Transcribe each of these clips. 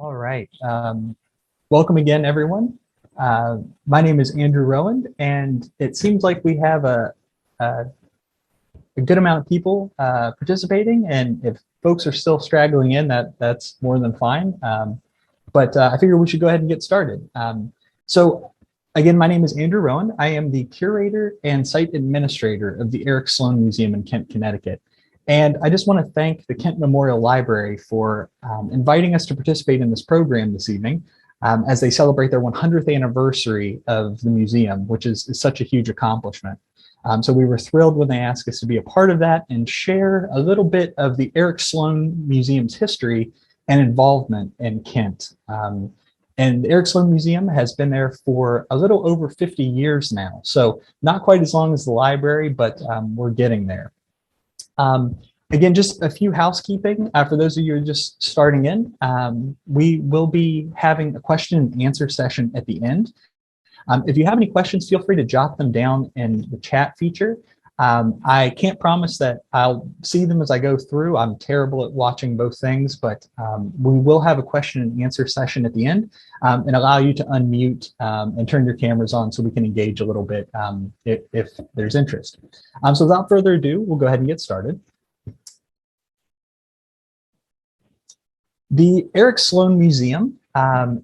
All right. Welcome again, everyone. My name is Andrew Rowland, and it seems like we have a good amount of people participating. And if folks are still straggling in, that's more than fine. But I figure we should go ahead and get started. So again, my name is Andrew Rowan. I am the curator and site administrator of the Eric Sloane Museum in Kent, Connecticut. And I just want to thank the Kent Memorial Library for inviting us to participate in this program this evening as they celebrate their 100th anniversary of the museum, which is such a huge accomplishment. So we were thrilled when they asked us to be a part of that and share a little bit of the Eric Sloane Museum's history and involvement in Kent. And the Eric Sloane Museum has been there for a little over 50 years now. So not quite as long as the library, but we're getting there. Again, just a few housekeeping for those of you who are just starting in. We will be having a question and answer session at the end. If you have any questions, feel free to jot them down in the chat feature. I can't promise that I'll see them as I go through. I'm terrible at watching both things, but we will have a question and answer session at the end and allow you to unmute and turn your cameras on so we can engage a little bit if there's interest. So without further ado, we'll go ahead and get started. The Eric Sloane Museum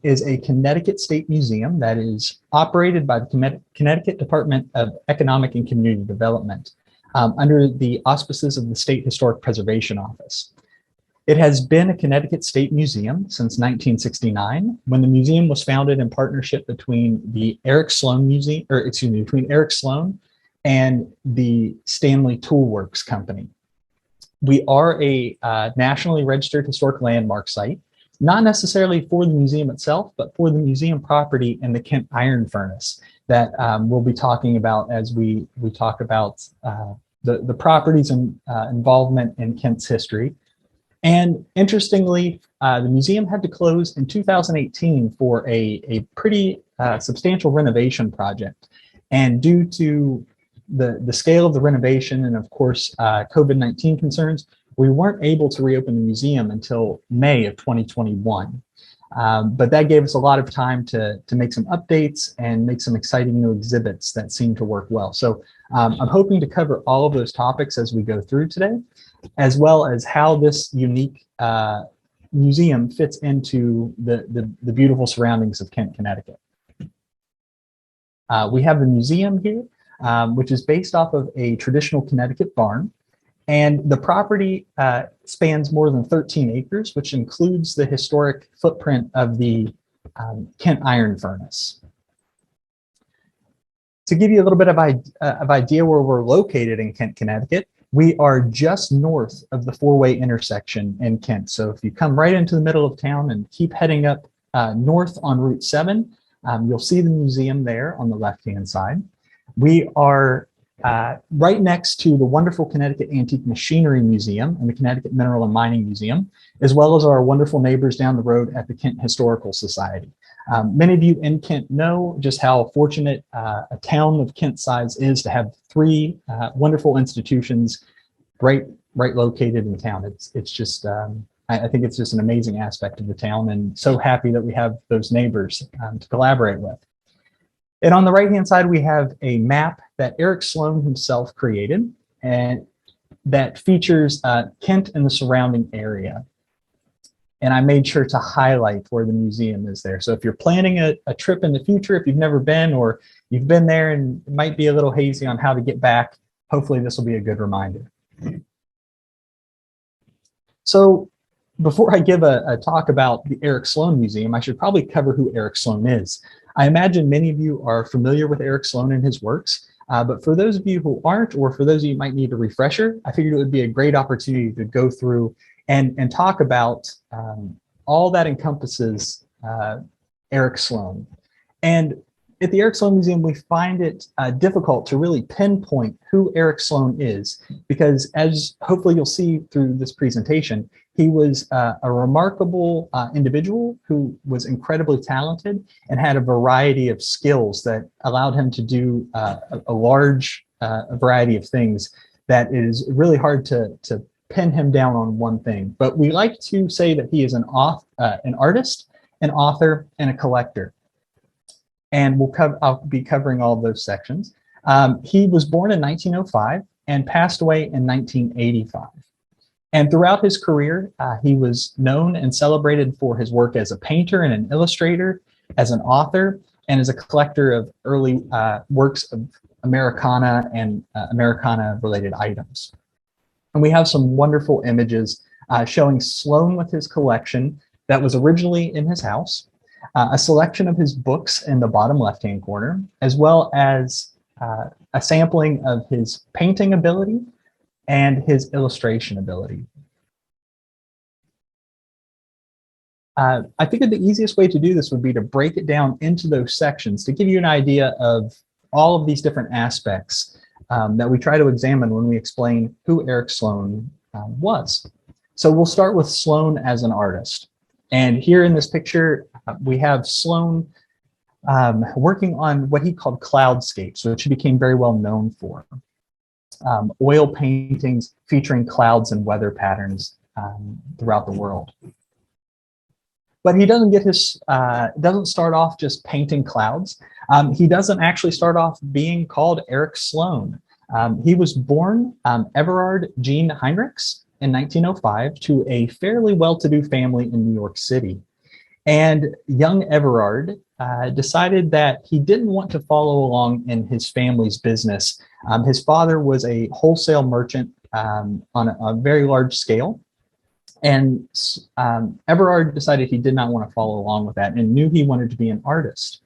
is a Connecticut State Museum that is operated by the Connecticut Department of Economic and Community Development under the auspices of the State Historic Preservation Office. It has been a Connecticut State Museum since 1969, when the museum was founded in partnership between the Eric Sloane Museum, or excuse me, between Eric Sloane and the Stanley Works company. We are a nationally registered historic landmark site, not necessarily for the museum itself, but for the museum property and the Kent Iron Furnace that we'll be talking about as we talk about the properties and involvement in Kent's history. And interestingly, the museum had to close in 2018 for a pretty substantial renovation project. And due to the scale of the renovation and of course COVID-19 concerns, we weren't able to reopen the museum until May of 2021. But that gave us a lot of time to make some updates and make some exciting new exhibits that seem to work well. So I'm hoping to cover all of those topics as we go through today, as well as how this unique museum fits into the beautiful surroundings of Kent, Connecticut. We have the museum here, which is based off of a traditional Connecticut barn. And the property spans more than 13 acres, which includes the historic footprint of the Kent Iron Furnace. To give you a little bit of idea where we're located in Kent, Connecticut, we are just north of the four-way intersection in Kent. So if you come right into the middle of town and keep heading up north on Route 7, you'll see the museum there on the left-hand side. We are right next to the wonderful Connecticut Antique Machinery Museum and the Connecticut Mineral and Mining Museum, as well as our wonderful neighbors down the road at the Kent Historical Society. Many of you in Kent know just how fortunate a town of Kent size is to have three wonderful institutions right located in town. It's just, I think it's just an amazing aspect of the town, and so happy that we have those neighbors to collaborate with. And on the right-hand side, we have a map that Eric Sloane himself created, and that features Kent and the surrounding area. And I made sure to highlight where the museum is there. So if you're planning a trip in the future, if you've never been or you've been there and it might be a little hazy on how to get back, hopefully this will be a good reminder. So before I give a talk about the Eric Sloane Museum, I should probably cover who Eric Sloane is. I imagine many of you are familiar with Eric Sloane and his works, but for those of you who aren't, or for those of you who might need a refresher, I figured it would be a great opportunity to go through and talk about all that encompasses Eric Sloane. And at the Eric Sloane Museum, we find it difficult to really pinpoint who Eric Sloane is, because as hopefully you'll see through this presentation, he was a remarkable individual who was incredibly talented and had a variety of skills that allowed him to do a large variety of things that is really hard to pin him down on one thing, but we like to say that he is an artist, an author, and a collector. And I'll be covering all of those sections. He was born in 1905 and passed away in 1985. And throughout his career, he was known and celebrated for his work as a painter and an illustrator, as an author, and as a collector of early works of Americana and Americana-related items. And we have some wonderful images showing Sloane with his collection that was originally in his house, a selection of his books in the bottom left-hand corner, as well as a sampling of his painting ability and his illustration ability. I think that the easiest way to do this would be to break it down into those sections to give you an idea of all of these different aspects that we try to examine when we explain who Eric Sloane was. So we'll start with Sloane as an artist. And here in this picture, we have Sloane working on what he called cloudscapes, which he became very well known for. Oil paintings featuring clouds and weather patterns throughout the world. But he doesn't get his, doesn't start off just painting clouds. He doesn't actually start off being called Eric Sloane. He was born Everard Jean Heinrichs in 1905 to a fairly well-to-do family in New York City. And young Everard decided that he didn't want to follow along in his family's business. His father was a wholesale merchant on a very large scale. And Everard decided he did not want to follow along with that and knew he wanted to be an artist.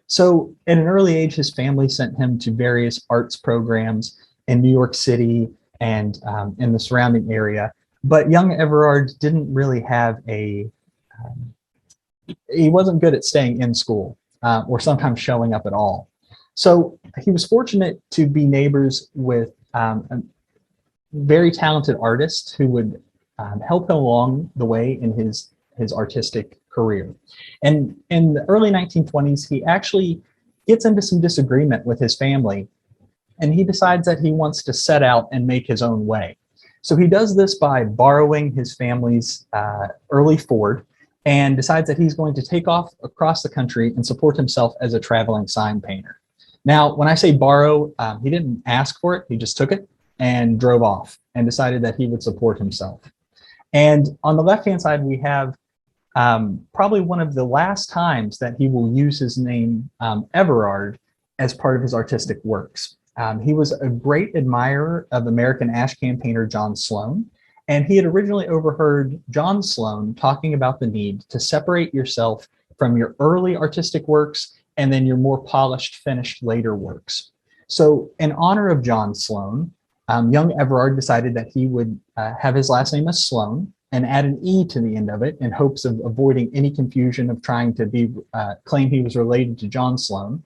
So at an early age, his family sent him to various arts programs in New York City and in the surrounding area. But young Everard didn't really have he wasn't good at staying in school or sometimes showing up at all. So he was fortunate to be neighbors with a very talented artist who would help him along the way in his artistic career. And in the early 1920s, he actually gets into some disagreement with his family, and he decides that he wants to set out and make his own way. So he does this by borrowing his family's early Ford and decides that he's going to take off across the country and support himself as a traveling sign painter. Now, when I say borrow, he didn't ask for it, he just took it and drove off and decided that he would support himself. And on the left-hand side, we have probably one of the last times that he will use his name Everard as part of his artistic works. He was a great admirer of American ashcan painter John Sloane, and he had originally overheard John Sloane talking about the need to separate yourself from your early artistic works and then your more polished, finished later works. So in honor of John Sloane, young Everard decided that he would have his last name as Sloane and add an E to the end of it in hopes of avoiding any confusion of trying to claim he was related to John Sloane.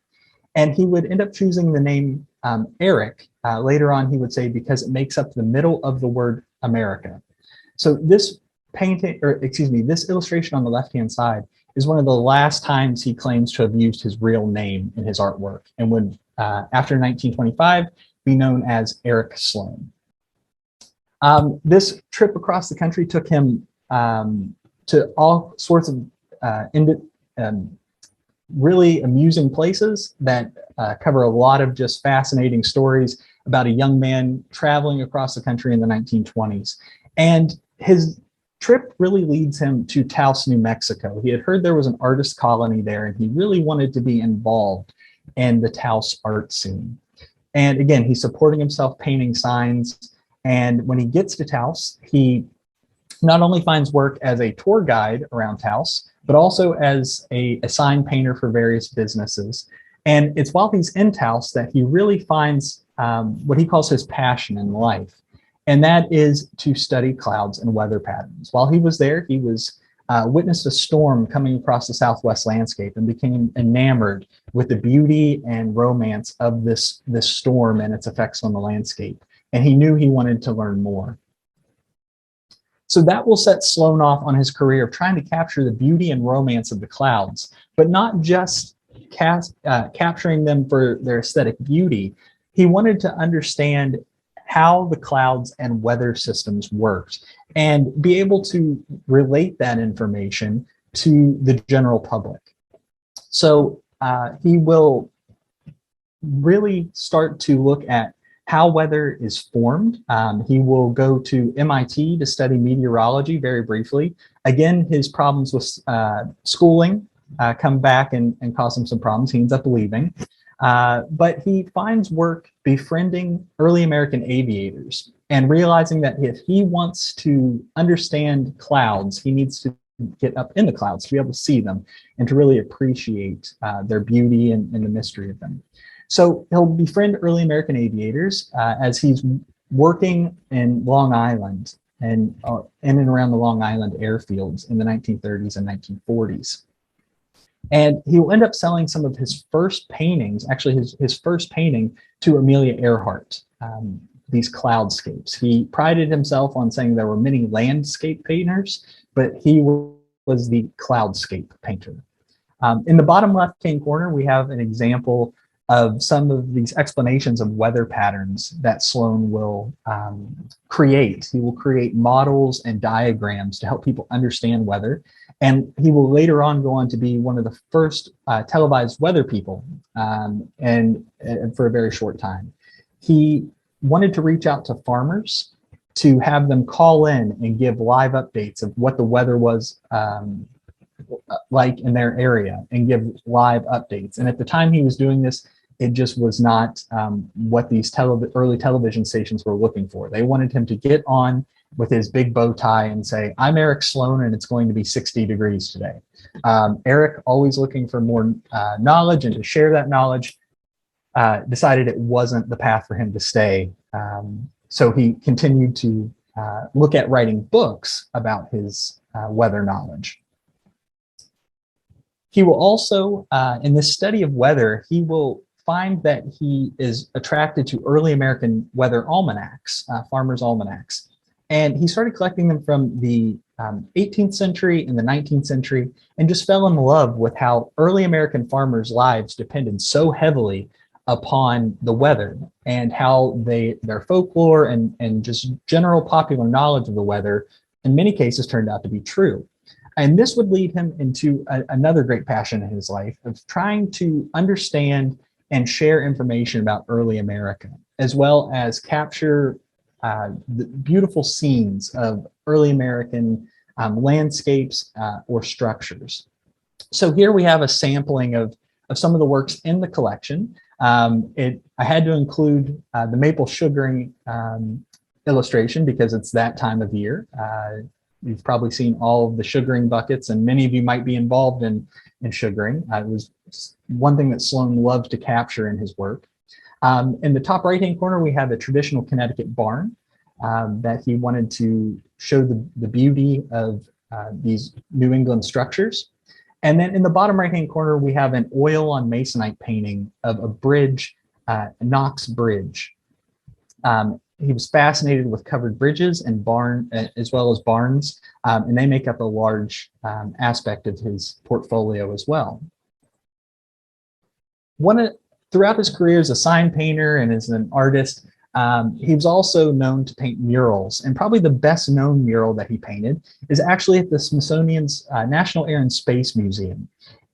And he would end up choosing the name Eric. Later on, he would say, because it makes up the middle of the word America. So this this illustration on the left-hand side is one of the last times he claims to have used his real name in his artwork, and would, after 1925, be known as Eric Sloane. This trip across the country took him to all sorts of really amusing places that cover a lot of just fascinating stories about a young man traveling across the country in the 1920s. And his trip really leads him to Taos, New Mexico. He had heard there was an artist colony there, and he really wanted to be involved in the Taos art scene. And again, he's supporting himself painting signs. And when he gets to Taos, he not only finds work as a tour guide around Taos, but also as a sign painter for various businesses. And it's while he's in Taos that he really finds what he calls his passion in life. And that is to study clouds and weather patterns. While he was there, he witnessed a storm coming across the Southwest landscape and became enamored with the beauty and romance of this storm and its effects on the landscape. And he knew he wanted to learn more. So that will set Sloane off on his career of trying to capture the beauty and romance of the clouds, but not just capturing them for their aesthetic beauty. He wanted to understand how the clouds and weather systems worked and be able to relate that information to the general public. So he will really start to look at how weather is formed. He will go to MIT to study meteorology very briefly. Again, his problems with schooling come back and cause him some problems. He ends up leaving. But he finds work befriending early American aviators and realizing that if he wants to understand clouds, he needs to get up in the clouds to be able to see them and to really appreciate their beauty and the mystery of them. So he'll befriend early American aviators as he's working in Long Island and in and around the Long Island airfields in the 1930s and 1940s. And he will end up selling some of his first paintings, actually his first painting, to Amelia Earhart, these cloudscapes. He prided himself on saying there were many landscape painters, but he was the cloudscape painter. In the bottom left-hand corner, we have an example of some of these explanations of weather patterns that Sloane will create. He will create models and diagrams to help people understand weather. And he will later on go on to be one of the first televised weather people and for a very short time. He wanted to reach out to farmers to have them call in and give live updates of what the weather was like in their area and give live updates. And at the time he was doing this, it just was not what these early television stations were looking for. They wanted him to get on with his big bow tie and say, "I'm Eric Sloane and it's going to be 60 degrees today." Eric, always looking for more knowledge and to share that knowledge, decided it wasn't the path for him to stay. So he continued to look at writing books about his weather knowledge. He will also, in this study of weather, he will find that he is attracted to early American weather almanacs, farmers' almanacs. And he started collecting them from the 18th century and the 19th century and just fell in love with how early American farmers' lives depended so heavily upon the weather and how their folklore and just general popular knowledge of the weather in many cases turned out to be true. And this would lead him into another great passion in his life of trying to understand and share information about early America, as well as capture the beautiful scenes of early American landscapes or structures. So here we have a sampling of some of the works in the collection. I had to include the maple sugaring illustration because it's that time of year. You've probably seen all of the sugaring buckets, and many of you might be involved in sugaring. It was one thing that Sloane loved to capture in his work. In the top right-hand corner, we have a traditional Connecticut barn that he wanted to show the beauty of these New England structures. And then in the bottom right-hand corner, we have an oil on masonite painting of a bridge, Knox Bridge. He was fascinated with covered bridges and as well as barns, and they make up a large aspect of his portfolio as well. Throughout his career as a sign painter and as an artist, he was also known to paint murals, and probably the best known mural that he painted is actually at the Smithsonian's National Air and Space Museum.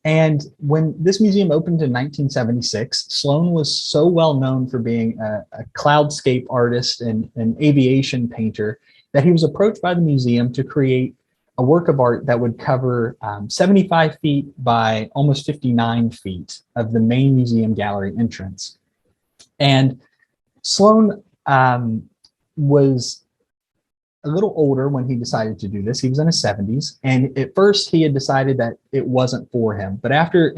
And when this museum opened in 1976, Sloane was so well known for being a cloudscape artist and an aviation painter that he was approached by the museum to create a work of art that would cover 75 feet by almost 59 feet of the main museum gallery entrance. And Sloane was a little older when he decided to do this. He was in his 70s, and at first he had decided that it wasn't for him. But after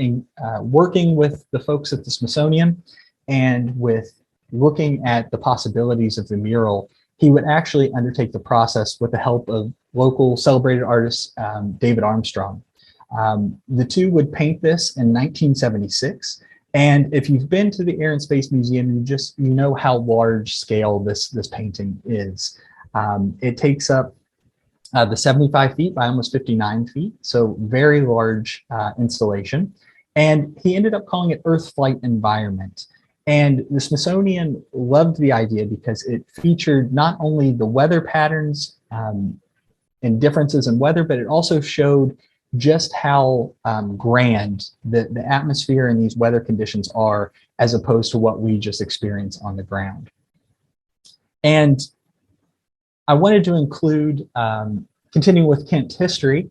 working with the folks at the Smithsonian and with looking at the possibilities of the mural, he would actually undertake the process with the help of local celebrated artist David Armstrong. The two would paint this in 1976. And if you've been to the Air and Space Museum, you know how large scale this painting is. It takes up the 75 feet by almost 59 feet, so very large installation. And he ended up calling it Earth Flight Environment. And the Smithsonian loved the idea because it featured not only the weather patterns and differences in weather, but it also showed just how grand the atmosphere and these weather conditions are as opposed to what we just experience on the ground. And I wanted to include, continuing with Kent history,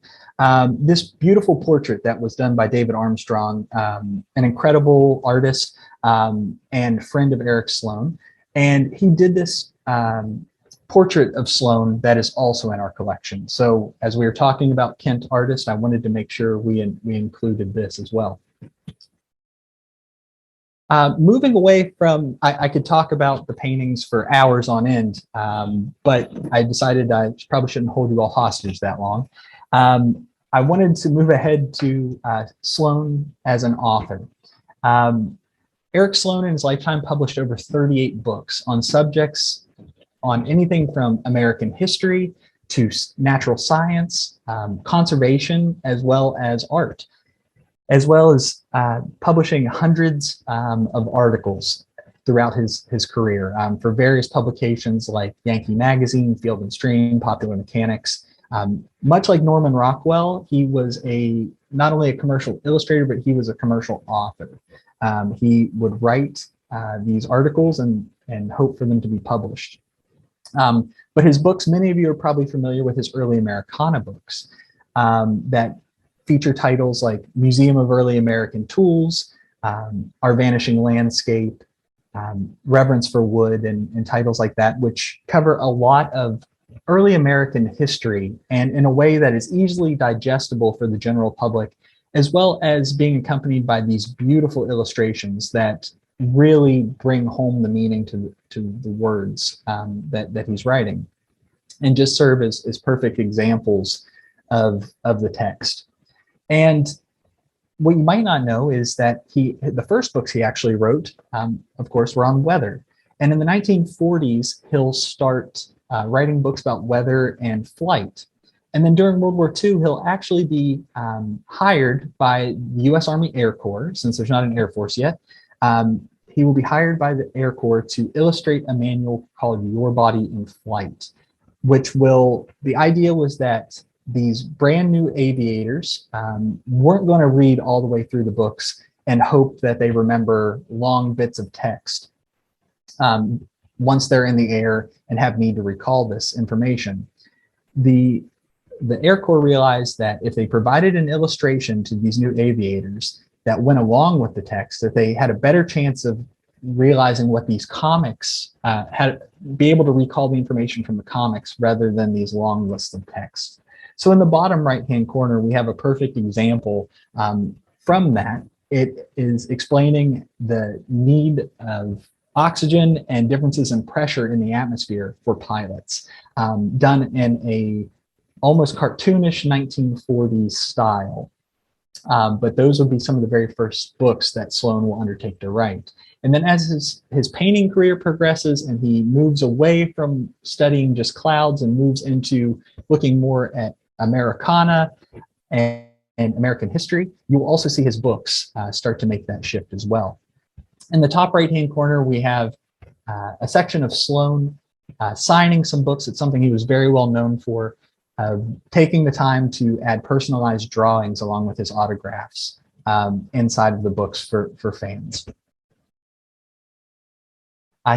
this beautiful portrait that was done by David Armstrong, an incredible artist and friend of Eric Sloane. And he did this portrait of Sloane that is also in our collection. So as we were talking about Kent artists, I wanted to make sure we included this as well. Moving away from, I could talk about the paintings for hours on end, but I decided I probably shouldn't hold you all hostage that long. I wanted to move ahead to Sloane as an author. Eric Sloane in his lifetime published over 38 books on subjects on anything from American history to natural science, conservation, as well as art, as well as publishing hundreds of articles throughout his career for various publications like Yankee Magazine, Field and Stream, Popular Mechanics. Much like Norman Rockwell, he was not only a commercial illustrator, but he was a commercial author. He would write these articles and hope for them to be published. But his books, many of you are probably familiar with his early Americana books that feature titles like Museum of Early American Tools, Our Vanishing Landscape, Reverence for Wood, and titles like that, which cover a lot of early American history and in a way that is easily digestible for the general public, as well as being accompanied by these beautiful illustrations that really bring home the meaning to the words that he's writing, and just serve as perfect examples of the text. And what you might not know is that the first books he actually wrote, of course, were on weather. And in the 1940s, he'll start writing books about weather and flight. And then during World War II, he'll actually be hired by the U.S. Army Air Corps, since there's not an Air Force yet. He will be hired by the Air Corps to illustrate a manual called Your Body in Flight, the idea was that these brand new aviators weren't going to read all the way through the books and hope that they remember long bits of text once they're in the air and have need to recall this information. The Air Corps realized that if they provided an illustration to these new aviators that went along with the text, that they had a better chance of realizing what these comics be able to recall the information from the comics rather than these long lists of text. So in the bottom right-hand corner, we have a perfect example from that. It is explaining the need of oxygen and differences in pressure in the atmosphere for pilots, done in a almost cartoonish 1940s style. But those would be some of the very first books that Sloane will undertake to write. And then as his painting career progresses and he moves away from studying just clouds and moves into looking more at Americana and American history, you will also see his books start to make that shift as well. In the top right-hand corner, we have a section of Sloane signing some books. It's something he was very well known for, taking the time to add personalized drawings along with his autographs inside of the books for fans.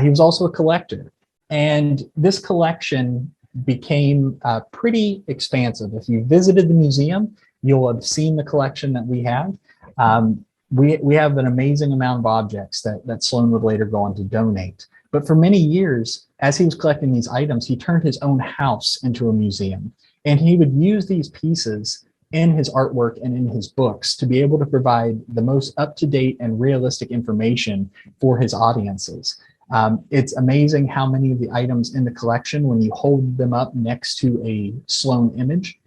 He was also a collector, and this collection became pretty expansive. If you visited the museum, you'll have seen the collection that we have. We have an amazing amount of objects that Sloane would later go on to donate. But for many years, as he was collecting these items, he turned his own house into a museum. And he would use these pieces in his artwork and in his books to be able to provide the most up-to-date and realistic information for his audiences. It's amazing how many of the items in the collection, when you hold them up next to a Sloane image,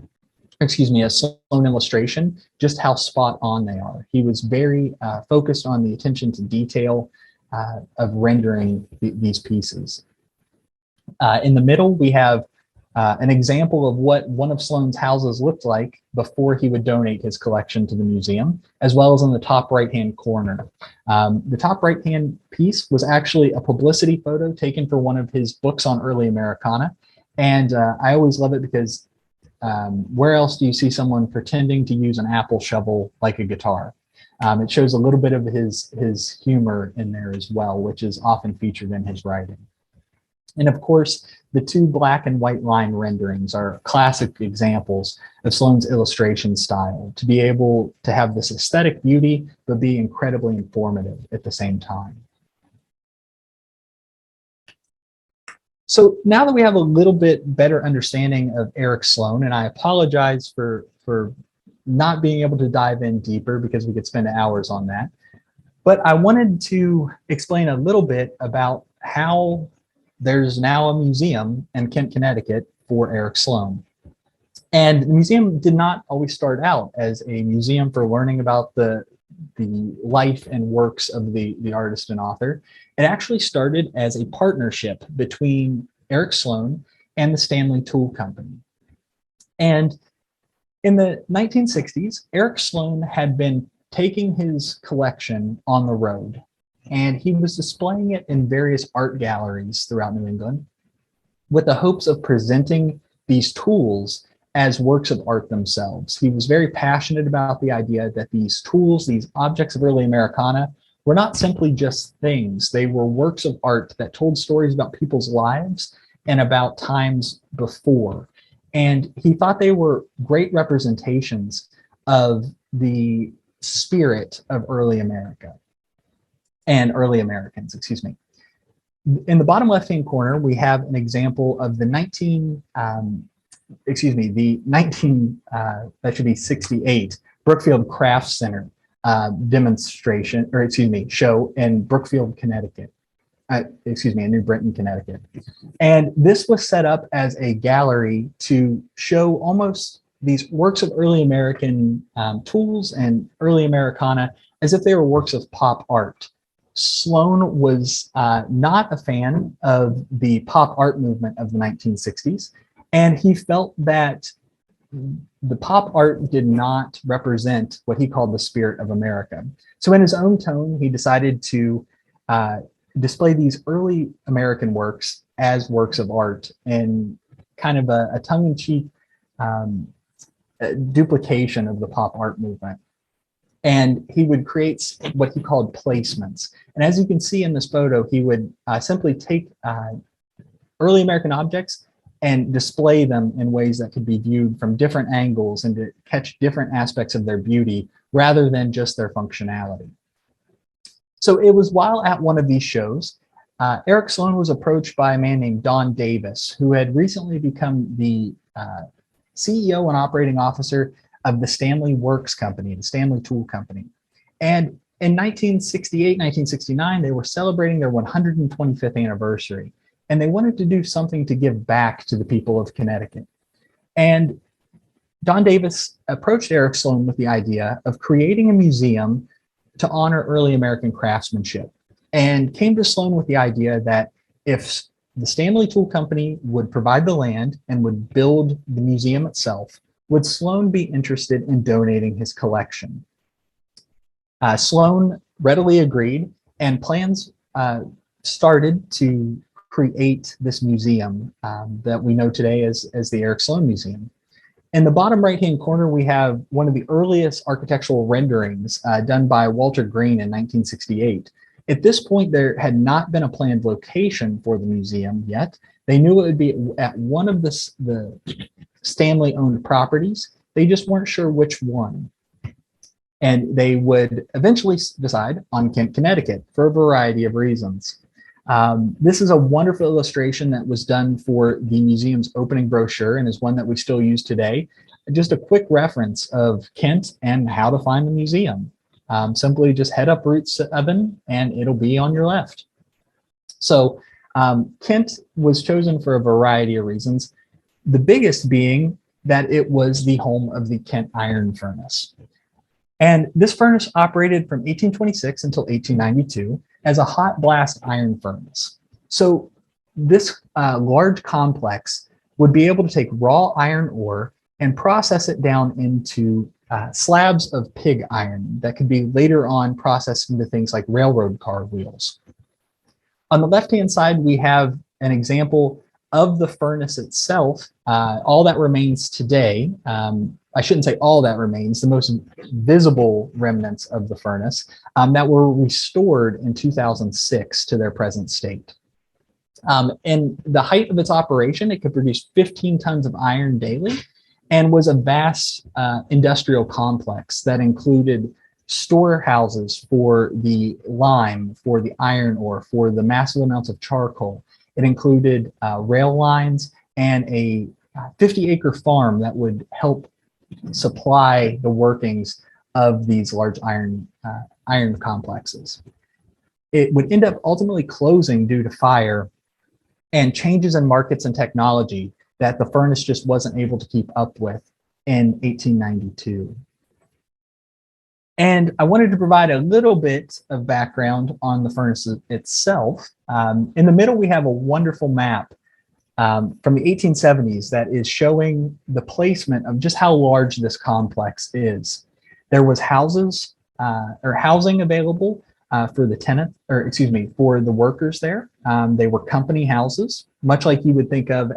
excuse me, a Sloane illustration, just how spot on they are. He was very focused on the attention to detail of rendering these pieces. In the middle, we have an example of what one of Sloane's houses looked like before he would donate his collection to the museum, as well as in the top right-hand corner. The top right-hand piece was actually a publicity photo taken for one of his books on early Americana. And I always love it because where else do you see someone pretending to use an apple shovel like a guitar? It shows a little bit of his humor in there as well, which is often featured in his writing. And of course, the two black and white line renderings are classic examples of Sloane's illustration style, to be able to have this aesthetic beauty, but be incredibly informative at the same time. So now that we have a little bit better understanding of Eric Sloane, and I apologize for not being able to dive in deeper because we could spend hours on that, but I wanted to explain a little bit about how there's now a museum in Kent, Connecticut for Eric Sloane. And the museum did not always start out as a museum for learning about the life and works of the artist and author. It actually started as a partnership between Eric Sloane and the Stanley Tool Company. And in the 1960s, Eric Sloane had been taking his collection on the road, and he was displaying it in various art galleries throughout New England with the hopes of presenting these tools as works of art themselves. He was very passionate about the idea that these tools, these objects of early Americana, were not simply just things. They were works of art that told stories about people's lives and about times before. And he thought they were great representations of the spirit of early America. And early Americans, excuse me. In the bottom left-hand corner, we have an example of the 1968 Brookfield Crafts Center demonstration, or show in Brookfield, Connecticut. In New Britain, Connecticut. And this was set up as a gallery to show almost these works of early American tools and early Americana as if they were works of pop art. Sloane was not a fan of the pop art movement of the 1960s, and he felt that the pop art did not represent what he called the spirit of America. So in his own tone, he decided to display these early American works as works of art in kind of a tongue-in-cheek duplication of the pop art movement. And he would create what he called placements. And as you can see in this photo, he would simply take early American objects and display them in ways that could be viewed from different angles and to catch different aspects of their beauty rather than just their functionality. So it was while at one of these shows, Eric Sloane was approached by a man named Don Davis, who had recently become the CEO and operating officer of the Stanley Works company, the Stanley Tool Company. And in 1968, 1969, they were celebrating their 125th anniversary, and they wanted to do something to give back to the people of Connecticut. And Don Davis approached Eric Sloane with the idea of creating a museum to honor early American craftsmanship, and came to Sloane with the idea that if the Stanley Tool Company would provide the land and would build the museum itself, would Sloane be interested in donating his collection? Sloane readily agreed, and plans started to create this museum that we know today as the Eric Sloane Museum. In the bottom right-hand corner, we have one of the earliest architectural renderings done by Walter Green in 1968. At this point, there had not been a planned location for the museum yet. They knew it would be at one of the Stanley-owned properties. They just weren't sure which one. And they would eventually decide on Kent, Connecticut for a variety of reasons. This is a wonderful illustration that was done for the museum's opening brochure and is one that we still use today. Just a quick reference of Kent and how to find the museum. Simply just head up Route 7 and it'll be on your left. So Kent was chosen for a variety of reasons, the biggest being that it was the home of the Kent iron furnace. And this furnace operated from 1826 until 1892 as a hot blast iron furnace. So this large complex would be able to take raw iron ore and process it down into slabs of pig iron that could be later on processed into things like railroad car wheels. On the left-hand side, we have an example of the furnace itself. All that remains today, I shouldn't say all that remains, the most visible remnants of the furnace that were restored in 2006 to their present state. In the height of its operation, it could produce 15 tons of iron daily and was a vast industrial complex that included storehouses for the lime, for the iron ore, for the massive amounts of charcoal. It included rail lines and a 50-acre farm that would help supply the workings of these large iron complexes. It would end up ultimately closing due to fire and changes in markets and technology that the furnace just wasn't able to keep up with in 1892. And I wanted to provide a little bit of background on the furnace itself. In the middle, we have a wonderful map from the 1870s that is showing the placement of just how large this complex is. There was housing available for the tenant, or excuse me, for the workers there. They were company houses, much like you would think of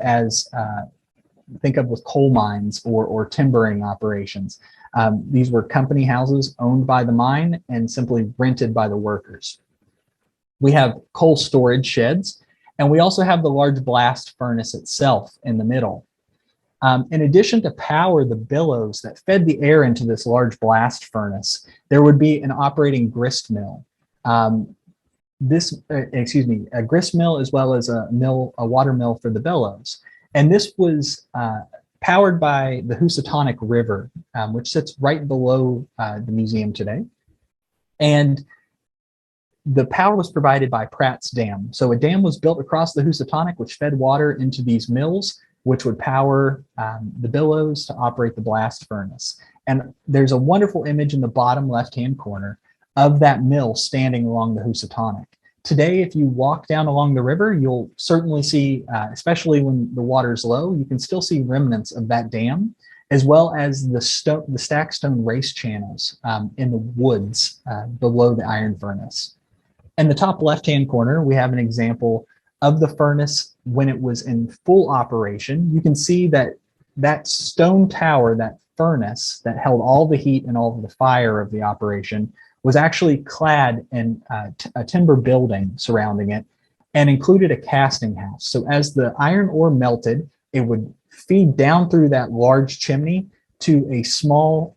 with coal mines or timbering operations. These were company houses owned by the mine and simply rented by the workers. We have coal storage sheds, and we also have the large blast furnace itself in the middle. In addition to power the billows that fed the air into this large blast furnace, there would be an operating grist mill. A grist mill as well as a water mill for the bellows. And this was powered by the Housatonic River, which sits right below the museum today. And the power was provided by Pratt's Dam. So a dam was built across the Housatonic, which fed water into these mills, which would power the billows to operate the blast furnace. And there's a wonderful image in the bottom left-hand corner of that mill standing along the Housatonic. Today, if you walk down along the river, you'll certainly see, especially when the water's low, you can still see remnants of that dam, as well as the stacked stone race channels in the woods below the iron furnace. In the top left-hand corner, we have an example of the furnace when it was in full operation. You can see that that stone tower, that furnace that held all the heat and all of the fire of the operation, was actually clad in a timber building surrounding it and included a casting house. So as the iron ore melted, it would feed down through that large chimney to a small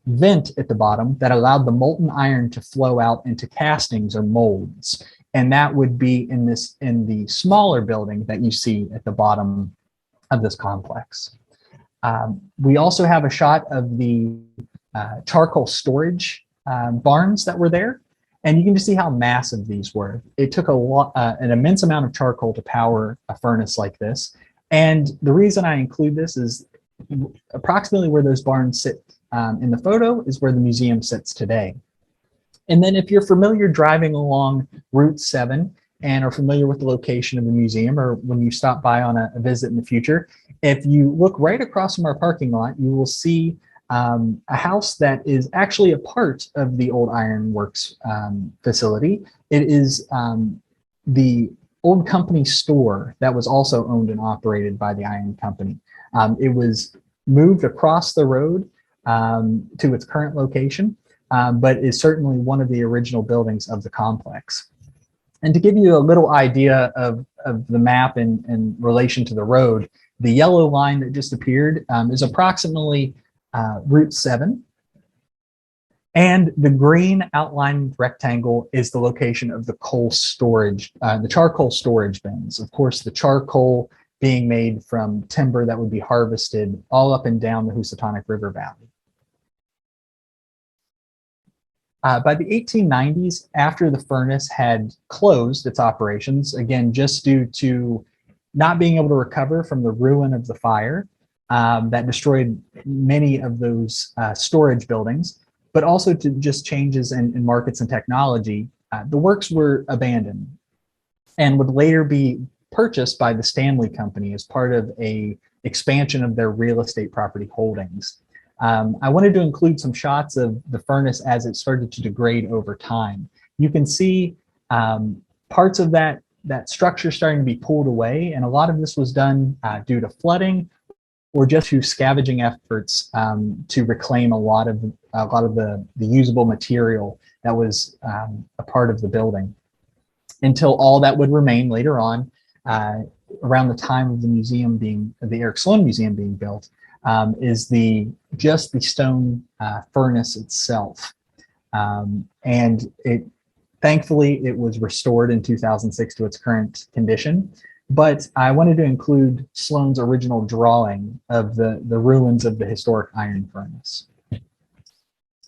vent at the bottom that allowed the molten iron to flow out into castings or molds. And that would be in the smaller building that you see at the bottom of this complex. We also have a shot of the charcoal storage barns that were there, and you can just see how massive these were. It took an immense amount of charcoal to power a furnace like this. And the reason I include this is approximately where those barns sit in the photo is where the museum sits today. And then if you're familiar driving along Route 7 and are familiar with the location of the museum, or when you stop by on a visit in the future, if you look right across from our parking lot, you will see a house that is actually a part of the old Iron Works facility. It is the old company store that was also owned and operated by the Iron Company. It was moved across the road to its current location, but is certainly one of the original buildings of the complex. And to give you a little idea of the map in relation to the road, the yellow line that just appeared is approximately Route 7. And the green outlined rectangle is the location of the coal storage, the charcoal storage bins. Of course, the charcoal being made from timber that would be harvested all up and down the Housatonic River Valley. By the 1890s, after the furnace had closed its operations, again, just due to not being able to recover from the ruin of the fire that destroyed many of those storage buildings, but also to just changes in markets and technology, the works were abandoned and would later be purchased by the Stanley Company as part of a expansion of their real estate property holdings. I wanted to include some shots of the furnace as it started to degrade over time. You can see parts of that structure starting to be pulled away, and a lot of this was done due to flooding or just through scavenging efforts to reclaim a lot of the usable material that was a part of the building, until all that would remain later on around the time of the Eric Sloane Museum being built, is just the stone furnace itself. And thankfully it was restored in 2006 to its current condition. But I wanted to include Sloane's original drawing of the ruins of the historic iron furnace.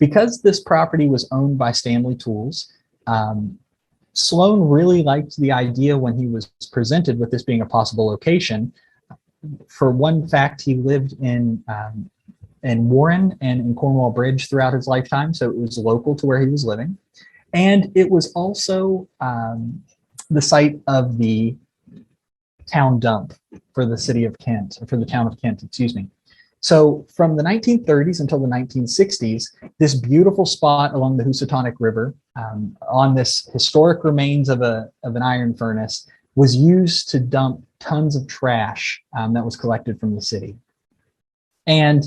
Because this property was owned by Stanley Tools, Sloane really liked the idea when he was presented with this being a possible location. For one fact, he lived in Warren and in Cornwall Bridge throughout his lifetime, so it was local to where he was living. And it was also the site of the town dump for the city of Kent, or for the town of Kent, excuse me. So from the 1930s until the 1960s, this beautiful spot along the Housatonic River, on this historic remains of an iron furnace, was used to dump tons of trash that was collected from the city. And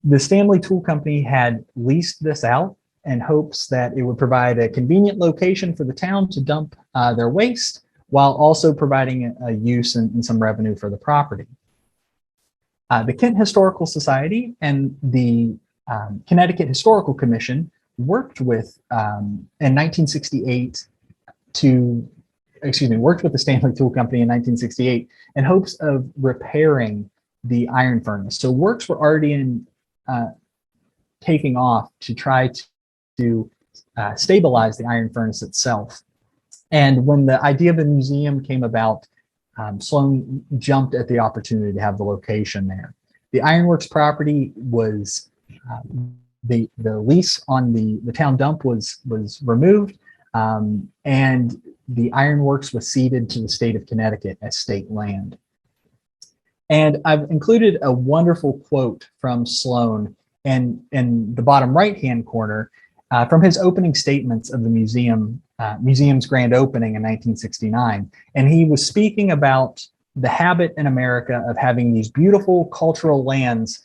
the Stanley Tool Company had leased this out in hopes that it would provide a convenient location for the town to dump their waste, while also providing a use and some revenue for the property. The Kent Historical Society and the Connecticut Historical Commission worked with, in 1968 worked with the Stanley Tool Company in 1968 in hopes of repairing the iron furnace. So works were already taking off to try to stabilize the iron furnace itself. And when the idea of a museum came about, Sloane jumped at the opportunity to have the location there. The Ironworks property was, the lease on the town dump was removed, and the Ironworks was ceded to the state of Connecticut as state land. And I've included a wonderful quote from Sloane in the bottom right-hand corner from his opening statements of the museum's grand opening in 1969. And he was speaking about the habit in America of having these beautiful cultural lands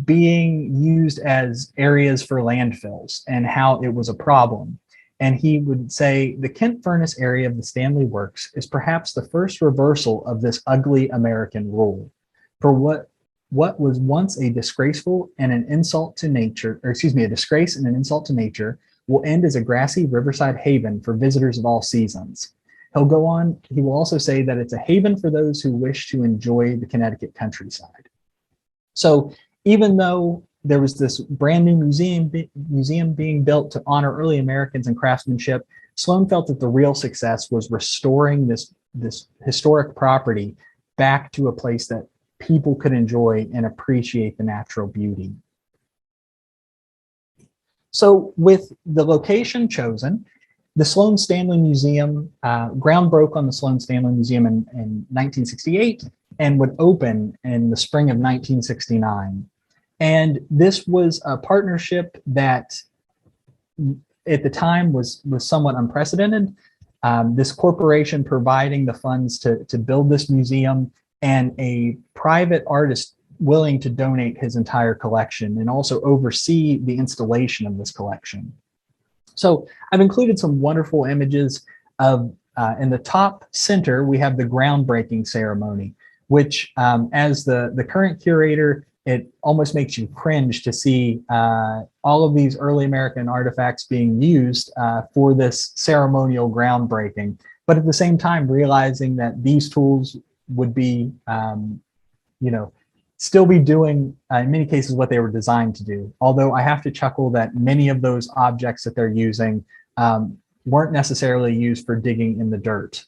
being used as areas for landfills, and how it was a problem. And he would say, the Kent Furnace area of the Stanley Works is perhaps the first reversal of this ugly American rule. For what was once a disgraceful and an insult to nature, a disgrace and an insult to nature, will end as a grassy riverside haven for visitors of all seasons. He'll go on, he will also say that it's a haven for those who wish to enjoy the Connecticut countryside. So even though there was this brand new museum being built to honor early Americans and craftsmanship, Sloane felt that the real success was restoring this historic property back to a place that people could enjoy and appreciate the natural beauty. So with the location chosen, the Sloane Stanley Museum, ground broke on the Sloane Stanley Museum in 1968 and would open in the spring of 1969. And this was a partnership that at the time was somewhat unprecedented. This corporation providing the funds to build this museum, and a private artist willing to donate his entire collection and also oversee the installation of this collection. So I've included some wonderful images of, in the top center, we have the groundbreaking ceremony, which as the current curator, it almost makes you cringe to see all of these early American artifacts being used for this ceremonial groundbreaking, but at the same time realizing that these tools would be, still be doing, in many cases, what they were designed to do. Although I have to chuckle that many of those objects that they're using weren't necessarily used for digging in the dirt.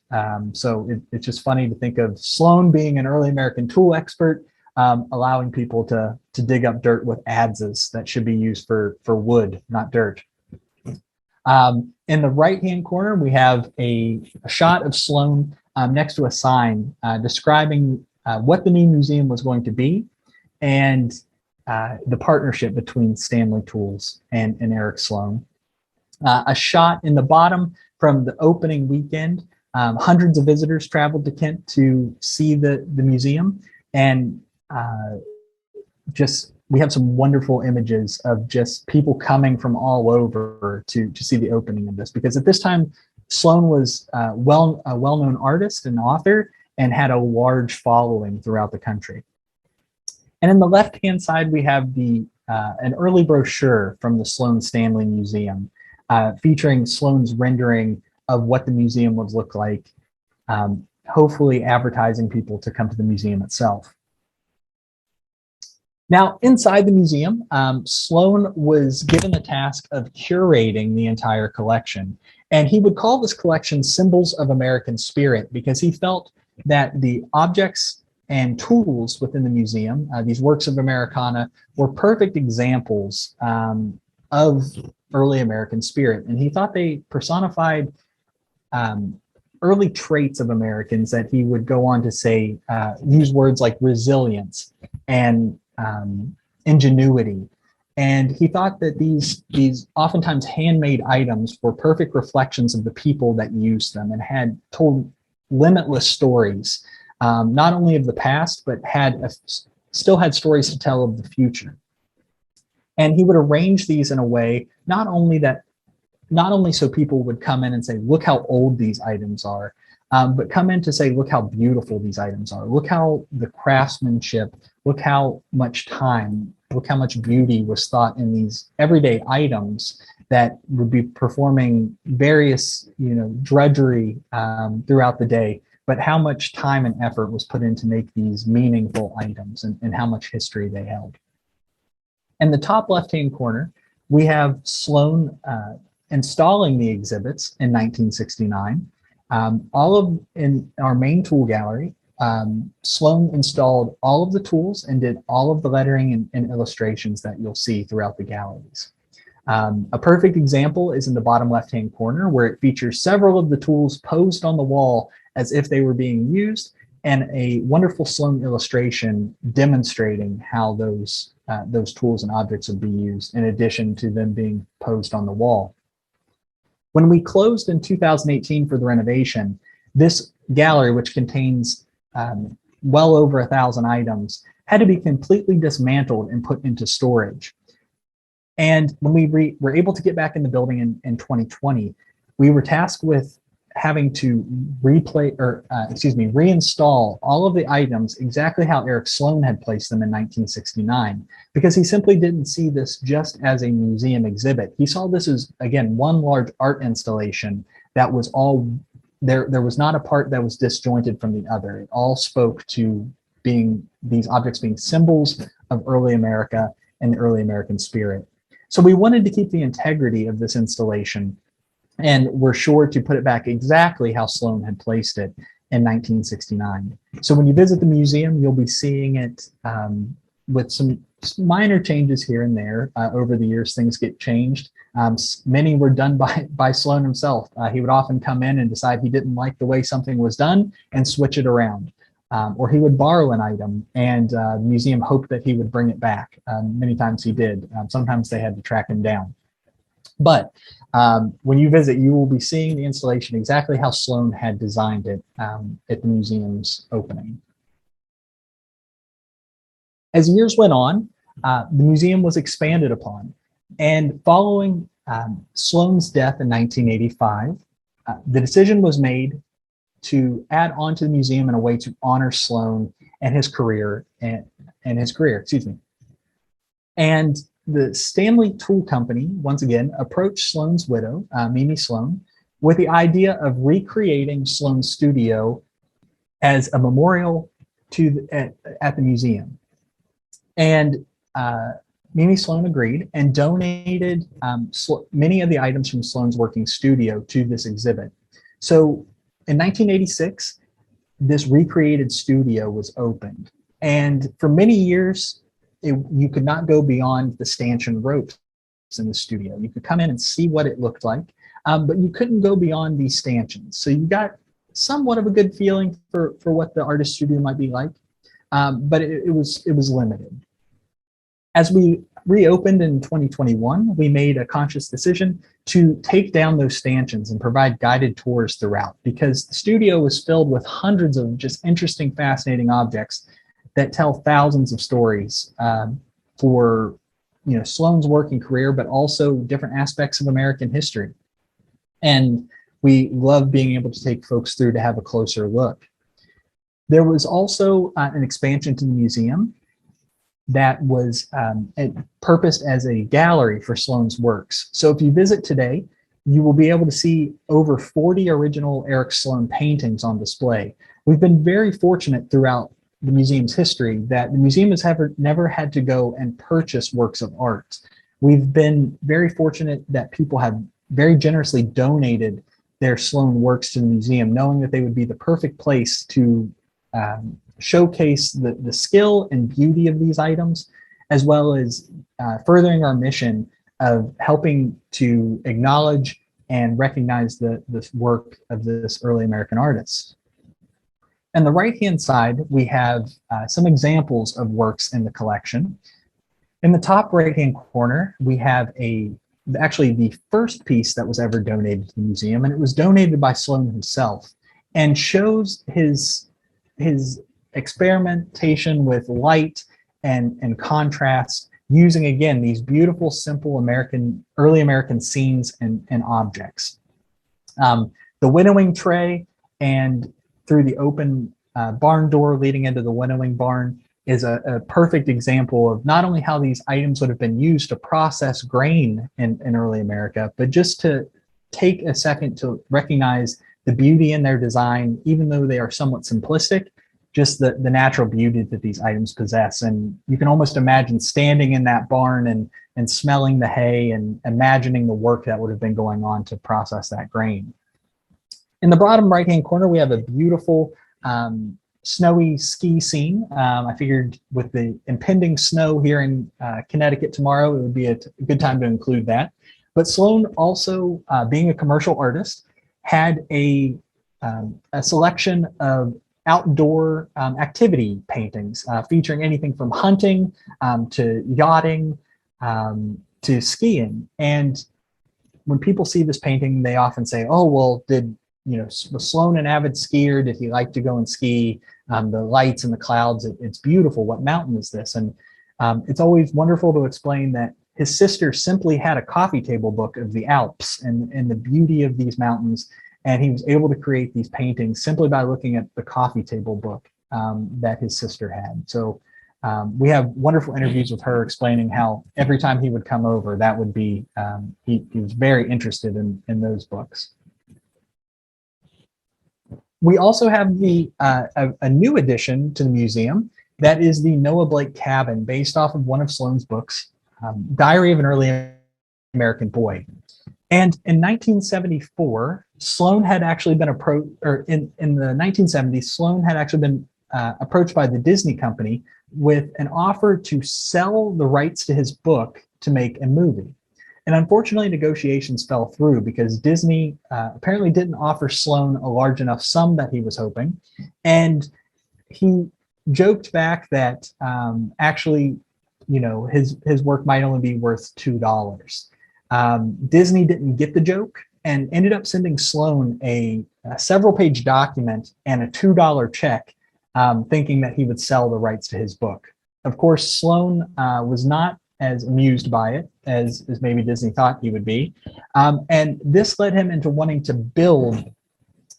So it's just funny to think of Sloane being an early American tool expert, allowing people to dig up dirt with adzes that should be used for wood, not dirt. In the right-hand corner, we have a shot of Sloane next to a sign describing what the new museum was going to be and the partnership between Stanley Tools and Eric Sloane. A shot in the bottom from the opening weekend. Hundreds of visitors traveled to Kent to see the museum, and we have some wonderful images of just people coming from all over to see the opening of this, because at this time Sloane was a well-known artist and author and had a large following throughout the country. And in the left-hand side, we have an early brochure from the Sloane Stanley Museum, featuring Sloane's rendering of what the museum would look like, hopefully advertising people to come to the museum itself. Now, inside the museum, Sloane was given the task of curating the entire collection. And he would call this collection Symbols of American Spirit, because he felt that the objects and tools within the museum, these works of Americana, were perfect examples of early American spirit. And he thought they personified early traits of Americans that he would go on to say, use words like resilience and ingenuity. And he thought that these oftentimes handmade items were perfect reflections of the people that used them and had told limitless stories, not only of the past, but still had stories to tell of the future. And he would arrange these in a way, not only so people would come in and say, look how old these items are, but come in to say, look how beautiful these items are. Look how the craftsmanship, look how much time, look how much beauty was thought in these everyday items that would be performing various, drudgery throughout the day, but how much time and effort was put in to make these meaningful items and how much history they held. In the top left-hand corner, we have Sloane installing the exhibits in 1969. In our main tool gallery, Sloane installed all of the tools and did all of the lettering and illustrations that you'll see throughout the galleries. A perfect example is in the bottom left-hand corner, where it features several of the tools posed on the wall as if they were being used, and a wonderful Sloane illustration demonstrating how those tools and objects would be used, in addition to them being posed on the wall. When we closed in 2018 for the renovation, this gallery, which contains well over 1,000 items, had to be completely dismantled and put into storage. And when we were able to get back in the building in 2020, we were tasked with having to reinstall all of the items exactly how Eric Sloane had placed them in 1969, because he simply didn't see this just as a museum exhibit. He saw this as, again, one large art installation that was all there. There was not a part that was disjointed from the other. It all spoke to these objects being symbols of early America and the early American spirit. So we wanted to keep the integrity of this installation, and we're sure to put it back exactly how Sloane had placed it in 1969. So when you visit the museum, you'll be seeing it with some minor changes here and there. Over the years, things get changed. Many were done by Sloane himself. He would often come in and decide he didn't like the way something was done and switch it around. Or he would borrow an item, and the museum hoped that he would bring it back. Many times he did. Sometimes they had to track him down. But when you visit, you will be seeing the installation exactly how Sloane had designed it at the museum's opening. As years went on, the museum was expanded upon. And following Sloane's death in 1985, the decision was made to add on to the museum in a way to honor Sloane and his career, and the Stanley Tool Company, once again, approached Sloane's widow, Mimi Sloane, with the idea of recreating Sloane's studio as a memorial at the museum. And Mimi Sloane agreed and donated many of the items from Sloane's working studio to this exhibit. So in 1986, this recreated studio was opened. And for many years, you could not go beyond the stanchion ropes in the studio. You could come in and see what it looked like, but you couldn't go beyond these stanchions. So you got somewhat of a good feeling for what the artist studio might be like, but it was limited. As we reopened in 2021, we made a conscious decision to take down those stanchions and provide guided tours throughout, because the studio was filled with hundreds of just interesting, fascinating objects that tell thousands of stories for Sloane's working career, but also different aspects of American history. And we love being able to take folks through to have a closer look. There was also an expansion to the museum that was purposed as a gallery for Sloane's works. So if you visit today, you will be able to see over 40 original Eric Sloane paintings on display. We've been very fortunate throughout the museum's history that the museum has never had to go and purchase works of art. We've been very fortunate that people have very generously donated their Sloane works to the museum, knowing that they would be the perfect place to showcase the skill and beauty of these items, as well as furthering our mission of helping to acknowledge and recognize the work of this early American artist. On the right-hand side, we have some examples of works in the collection. In the top right-hand corner, we have actually the first piece that was ever donated to the museum, and it was donated by Sloane himself, and shows his experimentation with light and contrast, using again these beautiful, simple early American scenes and objects. The winnowing tray and through the open barn door leading into the winnowing barn is a perfect example of not only how these items would have been used to process grain in early America, but just to take a second to recognize the beauty in their design, even though they are somewhat simplistic, just the natural beauty that these items possess. And you can almost imagine standing in that barn and smelling the hay and imagining the work that would have been going on to process that grain. In the bottom right-hand corner, we have a beautiful snowy ski scene. I figured with the impending snow here in Connecticut tomorrow, it would be a good time to include that. But Sloane also, being a commercial artist, had a selection of outdoor activity paintings featuring anything from hunting to yachting to skiing. And when people see this painting, they often say, oh, well, was Sloane an avid skier? Did he like to go and ski? The lights and the clouds, it's beautiful. What mountain is this? And it's always wonderful to explain that his sister simply had a coffee table book of the Alps and the beauty of these mountains. And he was able to create these paintings simply by looking at the coffee table book that his sister had. So we have wonderful interviews with her explaining how every time he would come over, that would be, he was very interested in those books. We also have a new addition to the museum that is the Noah Blake cabin, based off of one of Sloane's books, Diary of an Early American Boy. And in 1974, Sloane had actually been approached, or in the 1970s, Sloane had actually been approached by the Disney company with an offer to sell the rights to his book to make a movie. And unfortunately, negotiations fell through because Disney apparently didn't offer Sloane a large enough sum that he was hoping. And he joked back that actually, his work might only be worth $2. Disney didn't get the joke and ended up sending Sloane a several-page document and a $2 check, thinking that he would sell the rights to his book. Of course, Sloane was not as amused by it as maybe Disney thought he would be. And this led him into wanting to build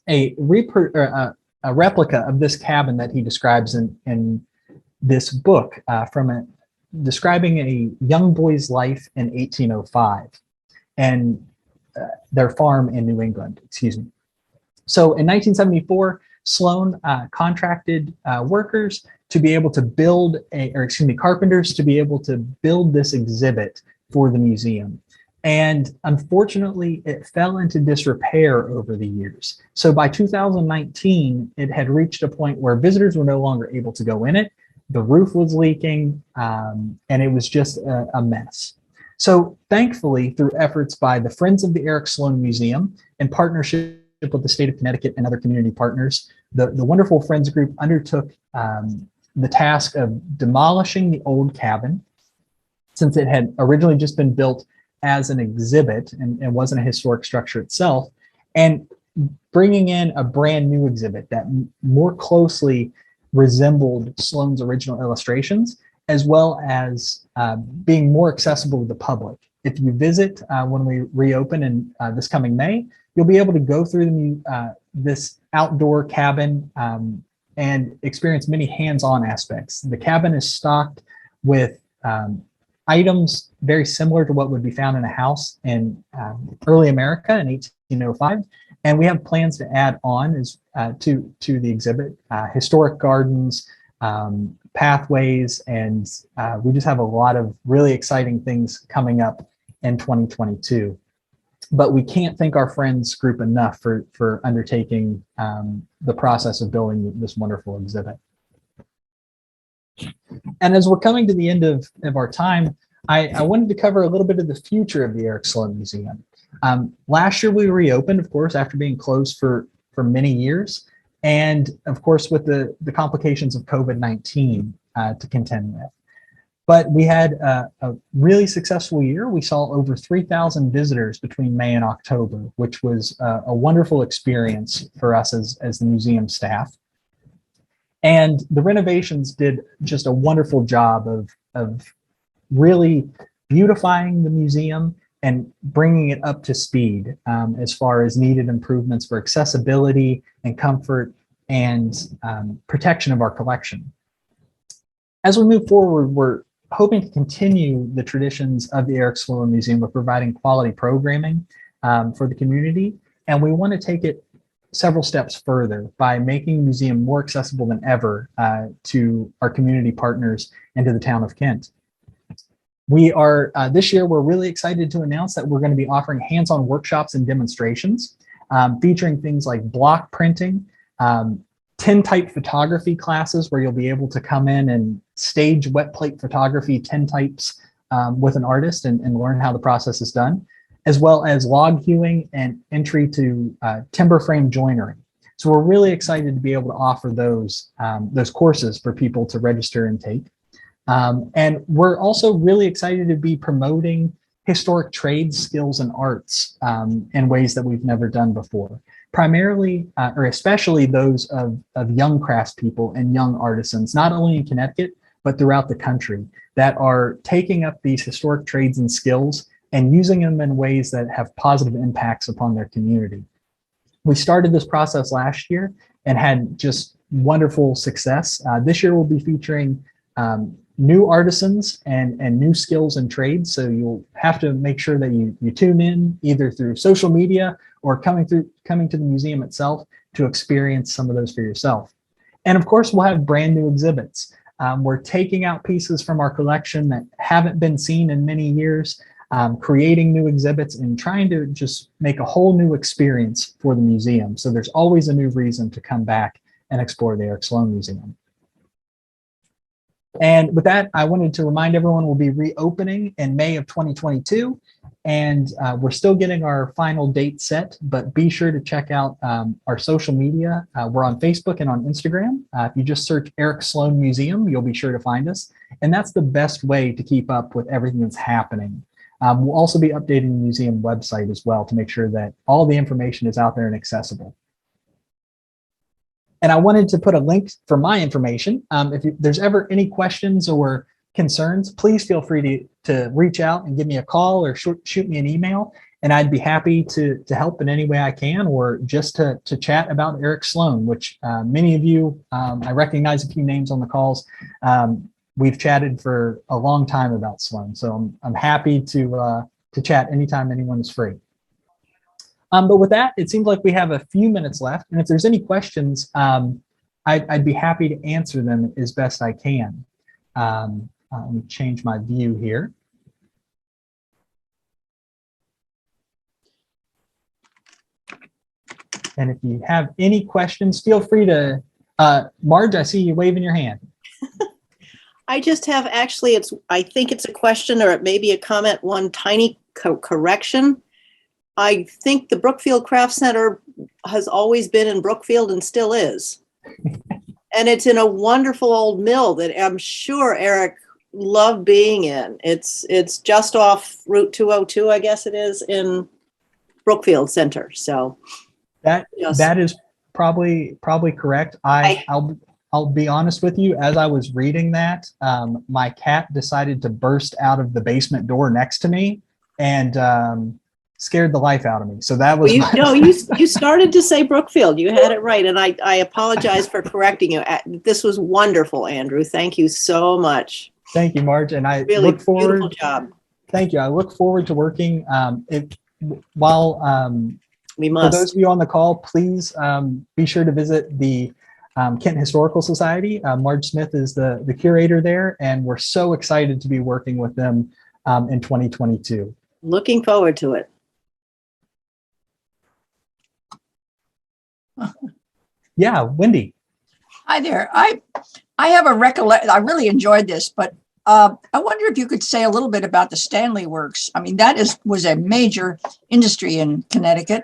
a replica of this cabin that he describes in this book describing a young boy's life in 1805 and their farm in New England, excuse me. So in 1974, Sloane contracted workers to be able to build carpenters to be able to build this exhibit for the museum. And unfortunately, it fell into disrepair over the years. So by 2019, it had reached a point where visitors were no longer able to go in it. The roof was leaking, and it was just a mess. So thankfully, through efforts by the Friends of the Eric Sloane Museum in partnership with the state of Connecticut and other community partners, the wonderful Friends group undertook the task of demolishing the old cabin, since it had originally just been built as an exhibit and wasn't a historic structure itself, and bringing in a brand new exhibit that more closely resembled Sloane's original illustrations, as well as being more accessible to the public. If you visit when we reopen in this coming May, you'll be able to go through this outdoor cabin and experience many hands-on aspects. The cabin is stocked with items very similar to what would be found in a house in early America in 1805. And we have plans to add on to the exhibit, historic gardens, pathways, and we just have a lot of really exciting things coming up in 2022. But we can't thank our Friends group enough for undertaking the process of building this wonderful exhibit. And as we're coming to the end of our time, I wanted to cover a little bit of the future of the Eric Sloane Museum. Last year we reopened, of course, after being closed for many years, and of course with the complications of COVID-19 to contend with. But we had a really successful year. We saw over 3,000 visitors between May and October, which was a wonderful experience for us as the museum staff. And the renovations did just a wonderful job of really beautifying the museum and bringing it up to speed as far as needed improvements for accessibility and comfort and protection of our collection. As we move forward, we're hoping to continue the traditions of the Eric Sloane Museum of providing quality programming for the community. And we want to take it several steps further by making the museum more accessible than ever to our community partners and to the town of Kent. We are, this year, we're really excited to announce that we're going to be offering hands-on workshops and demonstrations featuring things like block printing, tintype photography classes where you'll be able to come in and stage wet plate photography tintypes with an artist and learn how the process is done, as well as log hewing and entry to timber frame joinery. So we're really excited to be able to offer those courses for people to register and take. And we're also really excited to be promoting historic trades, skills, and arts in ways that we've never done before. Primarily, or especially those of young craftspeople and young artisans, not only in Connecticut, but throughout the country, that are taking up these historic trades and skills and using them in ways that have positive impacts upon their community. We started this process last year and had just wonderful success. This year we'll be featuring new artisans and new skills and trades. So you'll have to make sure that you tune in either through social media or coming to the museum itself to experience some of those for yourself. And of course, we'll have brand new exhibits. We're taking out pieces from our collection that haven't been seen in many years, creating new exhibits and trying to just make a whole new experience for the museum. So there's always a new reason to come back and explore the Eric Sloane Museum. And with that, I wanted to remind everyone we'll be reopening in May of 2022. And we're still getting our final date set, but be sure to check out our social media. We're on Facebook and on Instagram. If you just search Eric Sloane Museum, you'll be sure to find us. And that's the best way to keep up with everything that's happening. We'll also be updating the museum website as well to make sure that all the information is out there and accessible. And I wanted to put a link for my information. If there's ever any questions or concerns, please feel free to reach out and give me a call or shoot me an email, and I'd be happy to help in any way I can, or just to chat about Eric Sloane, which many of you, I recognize a few names on the calls. We've chatted for a long time about Sloane, so I'm happy to chat anytime anyone is free. But with that, it seems like we have a few minutes left, and if there's any questions, I'd be happy to answer them as best I can. Let me change my view here. And if you have any questions, feel free to, Marge, I see you waving your hand. I just have, actually, I think it's a question, or it may be a comment, one tiny correction. I think the Brookfield Craft Center has always been in Brookfield and still is. And it's in a wonderful old mill that I'm sure Eric loved being in. It's just off Route 202, I guess it is, in Brookfield Center. So that is probably correct. I'll be honest with you. As I was reading that, my cat decided to burst out of the basement door next to me and scared the life out of me. So that was you started to say Brookfield. You had it right, and I apologize for correcting you. This was wonderful, Andrew. Thank you so much. Thank you, Marge, and I really look forward. Beautiful job. Thank you. I look forward to working. We must. For those of you on the call, please be sure to visit the Kent Historical Society. Marge Smith is the curator there, and we're so excited to be working with them in 2022. Looking forward to it. Yeah, Wendy. Hi there. I have a recollection. I really enjoyed this, but I wonder if you could say a little bit about the Stanley Works. I mean, that was a major industry in Connecticut,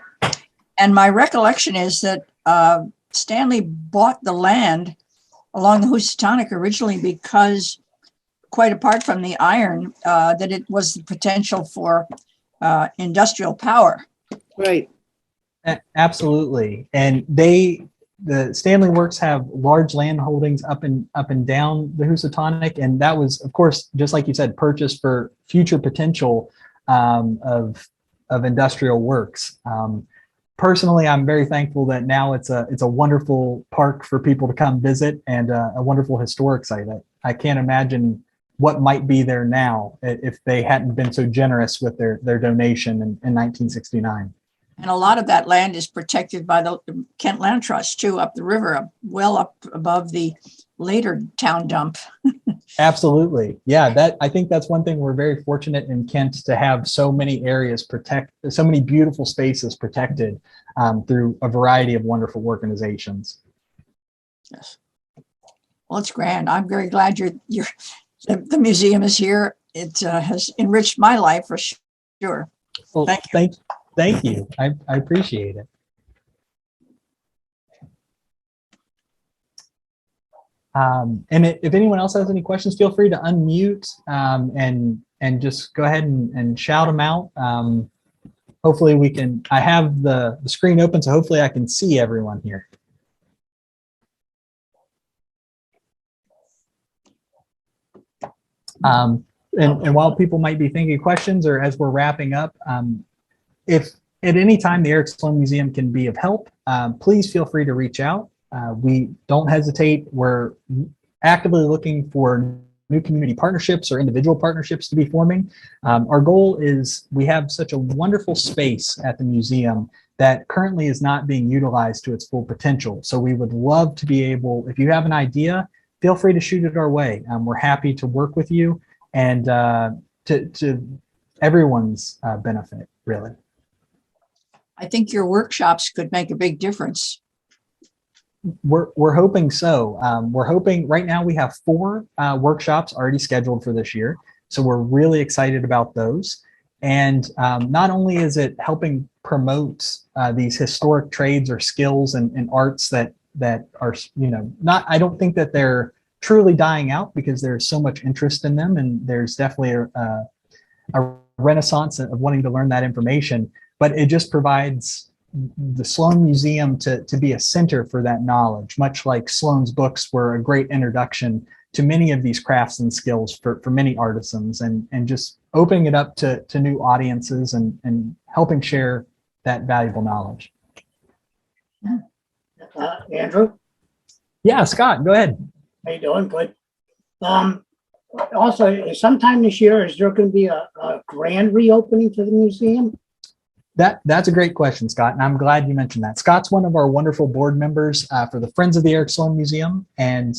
and my recollection is that Stanley bought the land along the Housatonic originally because, quite apart from the iron, that it was the potential for industrial power. Right. Absolutely, and the Stanley Works have large land holdings up and down the Housatonic, and that was, of course, just like you said, purchased for future potential of industrial works. Personally, I'm very thankful that now it's a wonderful park for people to come visit and a wonderful historic site. I can't imagine what might be there now if they hadn't been so generous with their donation in 1969. And a lot of that land is protected by the Kent Land Trust too, up the river, well up above the later town dump. Absolutely. Yeah, I think that's one thing we're very fortunate in Kent to have so many areas so many beautiful spaces protected through a variety of wonderful organizations. Yes. Well, it's grand. I'm very glad the museum is here. It has enriched my life for sure. Well, thank you. I appreciate it. And if anyone else has any questions, feel free to unmute and just go ahead and shout them out. Hopefully I have the screen open, so hopefully I can see everyone here. And while people might be thinking of questions or as we're wrapping up, if at any time the Eric Sloane Museum can be of help, please feel free to reach out. We don't hesitate. We're actively looking for new community partnerships or individual partnerships to be forming. Our goal is we have such a wonderful space at the museum that currently is not being utilized to its full potential. So we would love to be able, if you have an idea, feel free to shoot it our way. We're happy to work with you and to everyone's benefit, really. I think your workshops could make a big difference. We're hoping so. We're hoping right now we have 4 workshops already scheduled for this year. So we're really excited about those. And not only is it helping promote these historic trades or skills and arts that are, I don't think that they're truly dying out because there's so much interest in them. And there's definitely a renaissance of wanting to learn that information, but it just provides the Sloane Museum to be a center for that knowledge, much like Sloane's books were a great introduction to many of these crafts and skills for many artisans, and just opening it up to new audiences and helping share that valuable knowledge. Andrew? Yeah, Scott, go ahead. How you doing? Good. Also, sometime this year, is there going to be a grand reopening to the museum? That's a great question, Scott, and I'm glad you mentioned that. Scott's one of our wonderful board members for the Friends of the Eric Sloane Museum, and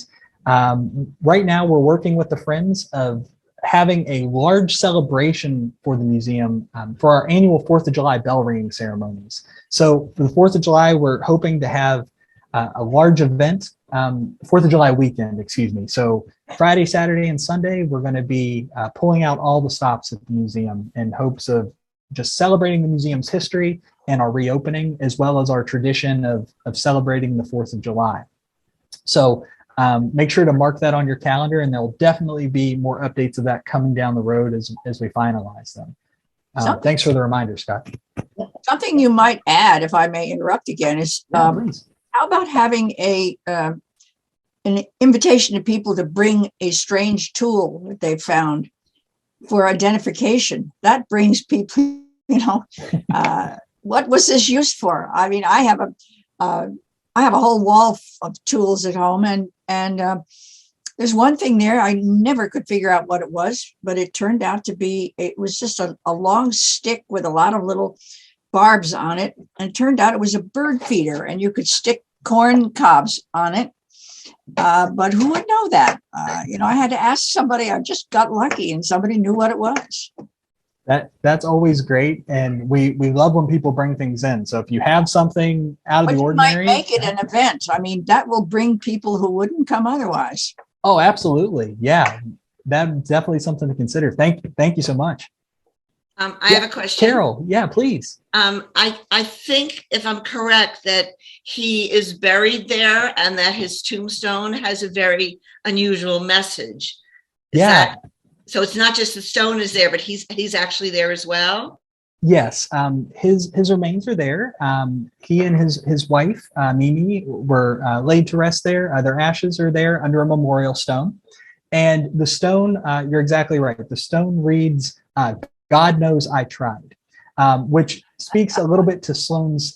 right now we're working with the Friends of having a large celebration for the museum for our annual 4th of July bell ringing ceremonies. So for the 4th of July, we're hoping to have a large event, 4th of July weekend, excuse me. So Friday, Saturday, and Sunday, we're going to be pulling out all the stops at the museum in hopes of just celebrating the museum's history and our reopening, as well as our tradition of celebrating the 4th of July. So make sure to mark that on your calendar, and there'll definitely be more updates of that coming down the road as we finalize them. Thanks for the reminder, Scott. Something you might add, if I may interrupt again, is Please. how about having an invitation to people to bring a strange tool that they've found for identification? That brings people, what was this used for? I mean, I have a whole wall of tools at home, and there's one thing there I never could figure out what it was, but it turned out to be, it was just a long stick with a lot of little barbs on it, and it turned out it was a bird feeder, and you could stick corn cobs on it. But who would know that? I had to ask somebody. I just got lucky, and somebody knew what it was. That's always great, and we love when people bring things in. So if you have something out of the ordinary, might make it an event. I mean, that will bring people who wouldn't come otherwise. Oh, absolutely. Yeah, that's definitely something to consider. Thank you so much. I have a question. Carol, yeah, please. I think, if I'm correct, that he is buried there and that his tombstone has a very unusual message. So it's not just the stone is there, but he's actually there as well? Yes, his remains are there. He and his wife, Mimi, were laid to rest there. Their ashes are there under a memorial stone. And the stone, you're exactly right. The stone reads, God knows I tried, which speaks a little bit to Sloane's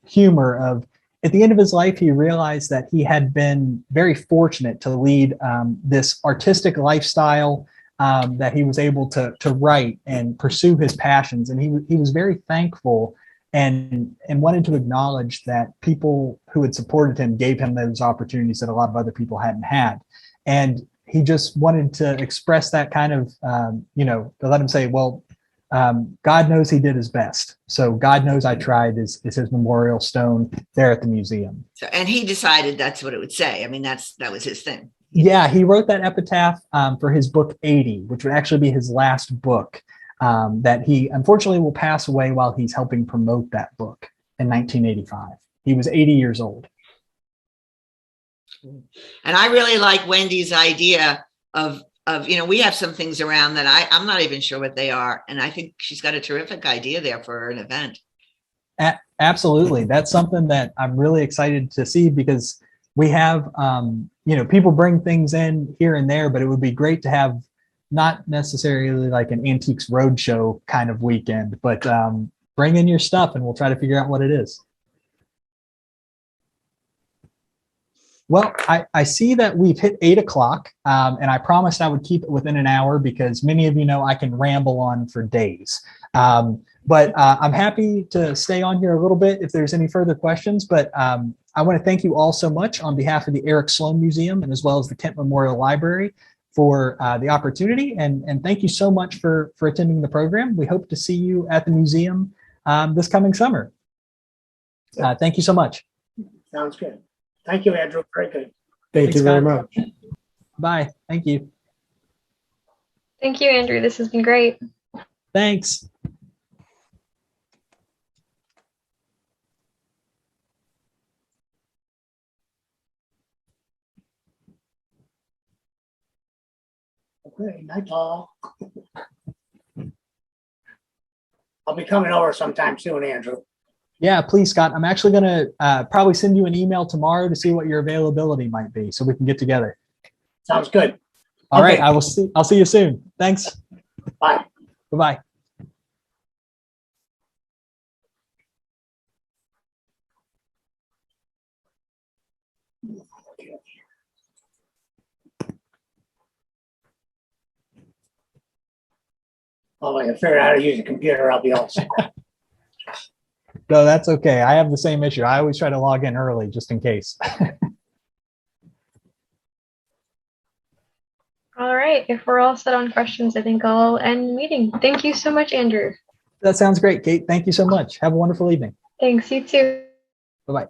humor of, at the end of his life, he realized that he had been very fortunate to lead this artistic lifestyle, that he was able to write and pursue his passions. And he was very thankful and wanted to acknowledge that people who had supported him gave him those opportunities that a lot of other people hadn't had. And he just wanted to express that kind of, to let him say, well, God knows he did his best. So God knows I tried is his memorial stone there at the museum. So, and he decided that's what it would say. I mean, that was his thing. Yeah, he wrote that epitaph for his book 80, which would actually be his last book, that he unfortunately will pass away while he's helping promote that book in 1985. He was 80 years old. And I really like Wendy's idea of we have some things around that I'm not even sure what they are. And I think she's got a terrific idea there for an event. Absolutely. That's something that I'm really excited to see, because we have, people bring things in here and there, but it would be great to have not necessarily like an antiques roadshow kind of weekend, but bring in your stuff and we'll try to figure out what it is. Well, I see that we've hit 8 o'clock, and I promised I would keep it within an hour because many of you know I can ramble on for days. But I'm happy to stay on here a little bit if there's any further questions. But I want to thank you all so much on behalf of the Eric Sloane Museum and as well as the Kent Memorial Library for the opportunity. And thank you so much for attending the program. We hope to see you at the museum this coming summer. Thank you so much. Sounds good. Thank you, Andrew. Very good. Thank you very much. Bye. Thank you. Thank you, Andrew. This has been great. Thanks. Okay, night all. I'll be coming over sometime soon, Andrew. Yeah, please, Scott. I'm actually going to probably send you an email tomorrow to see what your availability might be so we can get together. Sounds good. All Okay. right. I'll see you soon. Thanks. Bye. Bye-bye. Well, I can figure out how to use a computer. I'll be all set. No, that's okay. I have the same issue. I always try to log in early just in case. All right. If we're all set on questions, I think I'll end the meeting. Thank you so much, Andrew. That sounds great, Kate. Thank you so much. Have a wonderful evening. Thanks. You too. Bye-bye.